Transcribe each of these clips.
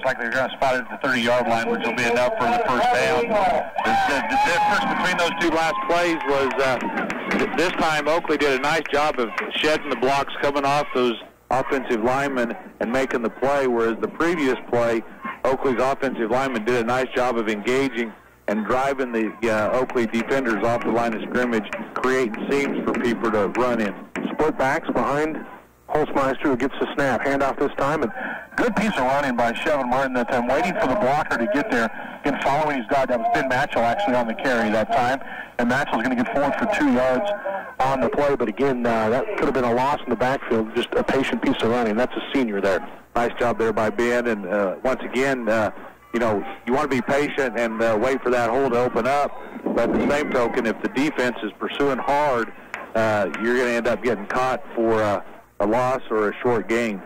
like they're going to spot it at the 30-yard line, which will be enough for the first down. The difference between those two last plays was this time Oakley did a nice job of shedding the blocks coming off those offensive linemen and making the play, whereas the previous play, Oakley's offensive lineman did a nice job of engaging and driving the Oakley defenders off the line of scrimmage, creating seams for people to run in. Split backs behind Holzmeister, who gets the snap. Handoff this time, and good piece of running by Chevin Martin that time, waiting for the blocker to get there and following his guard. That was Ben Matchell actually on the carry that time, and Matchell's going to get forward for 2 yards on the play, but again, that could have been a loss in the backfield, just a patient piece of running. That's a senior there. Nice job there by Ben, and once again, you want to be patient and wait for that hole to open up, but at the same token, if the defense is pursuing hard, you're going to end up getting caught for a loss or a short gain.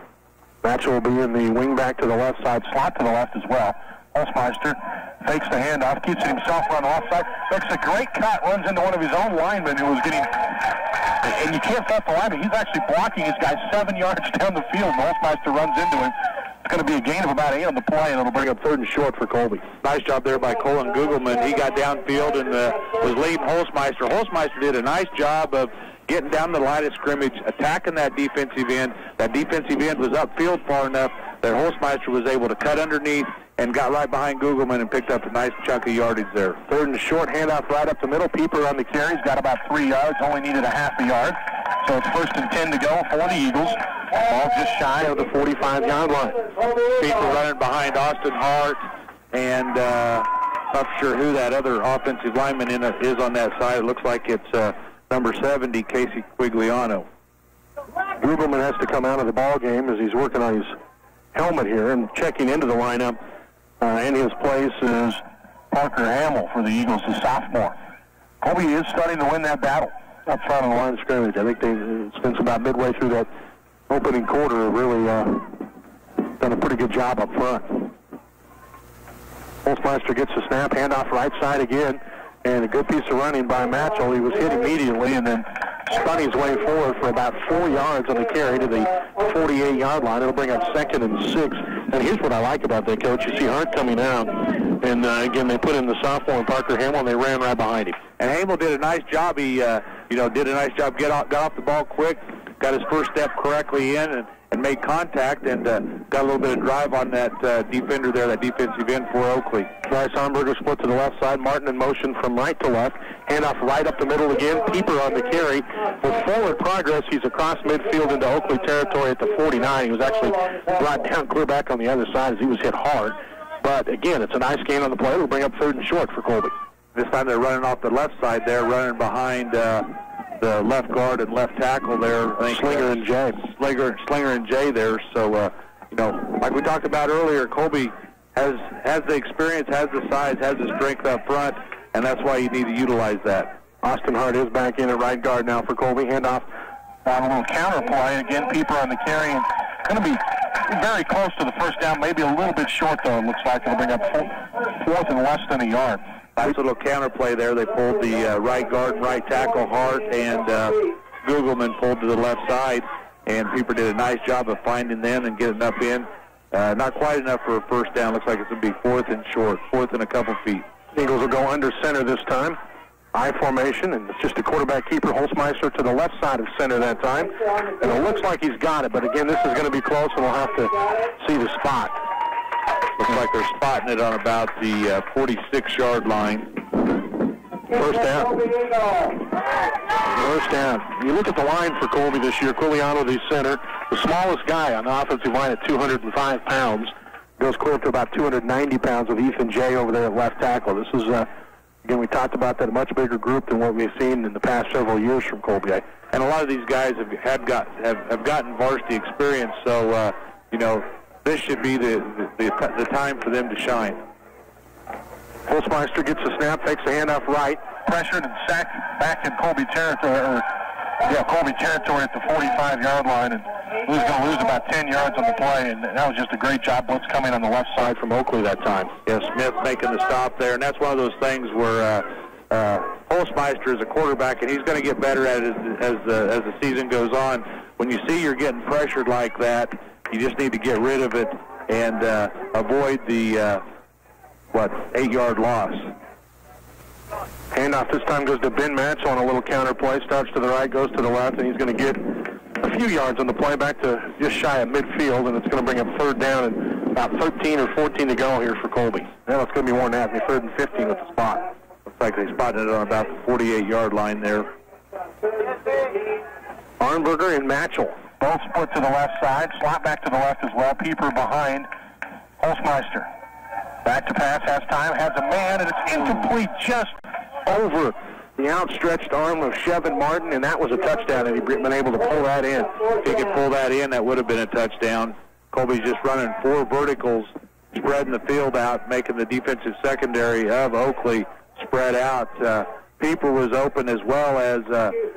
Matchell will be in the wing back to the left side, slot to the left as well. Holzmeister fakes the handoff, keeps it himself on the offside, makes a great cut, runs into one of his own linemen who was getting, and you can't fault the lineman. He's actually blocking his guy 7 yards down the field, and Holzmeister runs into him. It's going to be a gain of about 8 on the play, and it'll bring up 3rd and short for Colby. Nice job there by Colin Gugelman. He got downfield and was leading Holzmeister. Holzmeister did a nice job of getting down the line of scrimmage, attacking that defensive end. That defensive end was upfield far enough that Holzmeister was able to cut underneath and got right behind Gugelman and picked up a nice chunk of yardage there. 3rd and short, handoff right up the middle. Pieper on the carry. He's got about 3 yards, only needed a half a yard. So it's 1st and 10 to go for the Eagles. Ball just shy of the 45-yard line. Pieper running behind Austin Hart, and not sure who that other offensive lineman is on that side. It looks like it's number 70, Casey Quigliano. Gugelman has to come out of the ball game as he's working on his helmet here and checking into the lineup. In his place is Parker Hamill for the Eagles, the sophomore. Colby is starting to win that battle up front on the line of scrimmage. I think they've spent about midway through that opening quarter, have really done a pretty good job up front. Holzmeister gets the snap, handoff right side again, and a good piece of running by Matchell. He was hit immediately and then spun his way forward for about 4 yards on the carry to the 48-yard line. It'll bring up 2nd and 6. And here's what I like about that, Coach. You see Hart coming out, and again, they put in the sophomore and Parker Hamill, and they ran right behind him. And Hamill did a nice job. He, did a nice job. Got off the ball quick, got his first step correctly in, and made contact, and got a little bit of drive on that defender there, that defensive end for Oakley. Bryce Armberger split to the left side. Martin in motion from right to left. Handoff right up the middle again. Pieper on the carry. With forward progress, he's across midfield into Oakley territory at the 49. He was actually brought down clear back on the other side as he was hit hard. But again, it's a nice gain on the play. It'll bring up 3rd and short for Colby. This time they're running off the left side there, running behind the left guard and left tackle there. I think Slinger and Jay. Slinger and Jay there. So, like we talked about earlier, Colby has the experience, has the size, has the strength up front, and that's why you need to utilize that. Austin Hart is back in at right guard now for Colby. Handoff on a little counter play. Again, Pieper on the carry. And going to be very close to the first down, maybe a little bit short, though, it looks like. It'll bring up 4th and less than a yard. Nice little counter play there. They pulled the right guard and right tackle, Hart, and Gugelman pulled to the left side, and Pieper did a nice job of finding them and getting up in. Not quite enough for a first down. Looks like it's going to be 4th and short, 4th and a couple feet. Eagles will go under center this time. I formation, and it's just a quarterback keeper, Holzmeister, to the left side of center that time. And it looks like he's got it, but again, this is going to be close, and we'll have to see the spot. Looks like they're spotting it on about the 46-yard line. First down. First down. You look at the line for Colby this year. Quigliano, the center, the smallest guy on the offensive line at 205 pounds. Goes clear up to about 290 pounds with Ethan Jay over there at left tackle. This is, again, we talked about that, a much bigger group than what we've seen in the past several years from Colby. And a lot of these guys have gotten varsity experience, so, this should be the time for them to shine. Holzmeister gets the snap, takes the handoff right. Pressured and sacked back in Colby territory, Colby territory at the 45-yard line, and he was going to lose about 10 yards on the play, and that was just a great job blitz coming on the left side from Oakley that time. Yeah, Smith making the stop there, and that's one of those things where Holzmeister is a quarterback, and he's going to get better at it as the season goes on. When you see you're getting pressured like that, you just need to get rid of it and avoid the 8-yard loss. Handoff this time goes to Ben Matchell on a little counter play. Starts to the right, goes to the left, and he's going to get a few yards on the play back to just shy of midfield, and it's going to bring up 3rd down and about 13 or 14 to go here for Colby. Well, it's going to be more than that. 3rd and 15 with the spot. Looks like they spotted it on about the 48-yard line there. Arnberger and Matchell both split to the left side. Slot back to the left as well. Pieper behind Holzmeister. Back to pass, has time, has a man, and it's incomplete just over the outstretched arm of Chevin Martin, and that was a touchdown, and he'd been able to pull that in. If he could pull that in, that would have been a touchdown. Colby's just running 4 verticals, spreading the field out, making the defensive secondary of Oakley spread out. Pieper was open as well as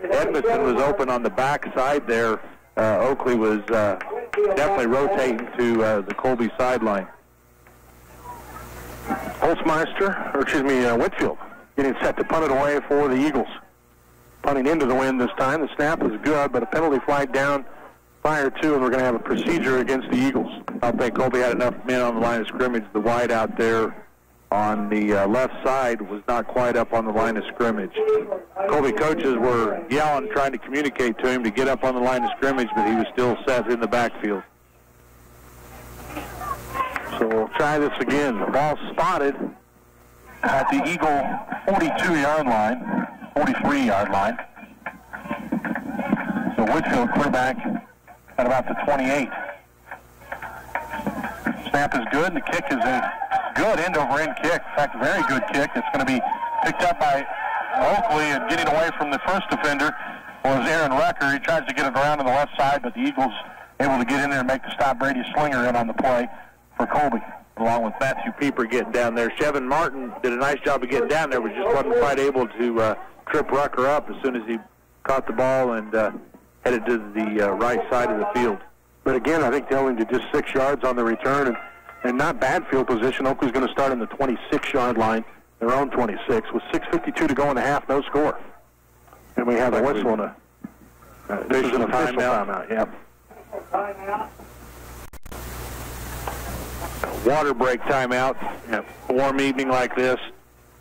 Edmondson was open on the back side there. Oakley was definitely rotating to the Colby sideline. Whitfield getting set to punt it away for the Eagles. Punting into the wind this time. The snap is good, but a penalty flag down prior to, and we're going to have a procedure against the Eagles. I don't think Colby had enough men on the line of scrimmage. The wide out there on the left side was not quite up on the line of scrimmage. Colby coaches were yelling, trying to communicate to him to get up on the line of scrimmage, but he was still set in the backfield. So we'll try this again. The ball spotted at the Eagle 42-yard line, 43-yard line. So Whitfield clear back at about the 28. Snap is good, and the kick is a good end-over-end kick. In fact, very good kick. It's going to be picked up by Oakley, and getting away from the first defender was Aaron Rucker. He tries to get it around on the left side, but the Eagles able to get in there and make the stop. Brady Slinger in on the play for Colby, along with Matthew Pieper getting down there. Chevin Martin did a nice job of getting down there, but just wasn't quite able to trip Rucker up as soon as he caught the ball and headed to the right side of the field. But again, I think they only did just 6 yards on the return, and not bad field position. Oakley's going to start in the 26-yard line, their own 26, with 6:52 to go in the half, no score. And we have a whistle and this is an official timeout. Yep. Water break timeout. A warm evening like this,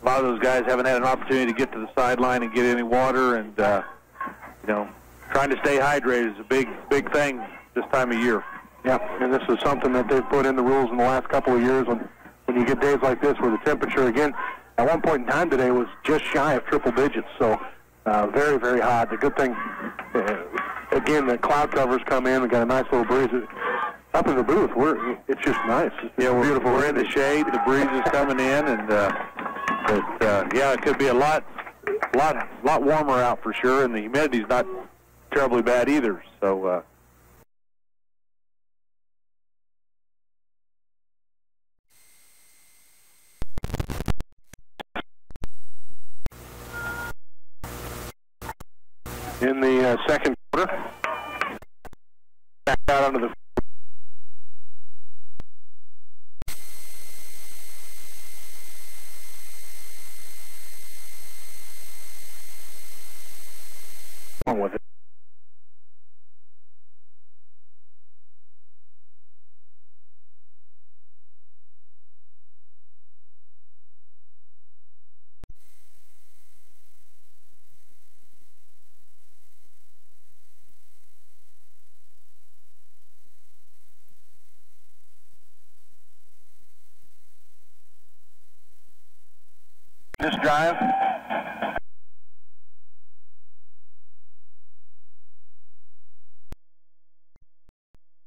a lot of those guys haven't had an opportunity to get to the sideline and get any water, and trying to stay hydrated is a big thing this time of year. Yeah, and this is something that they've put in the rules in the last couple of years when you get days like this where the temperature, again, at one point in time today was just shy of triple digits, so very, very hot. The good thing, again, the cloud covers come in. We got a nice little breeze. Up in the booth, it's just nice. We're beautiful. We're in the shade. The breeze is coming in, and it could be a lot warmer out for sure, and the humidity's not terribly bad either. So. In the second quarter, back out onto the with it. This drive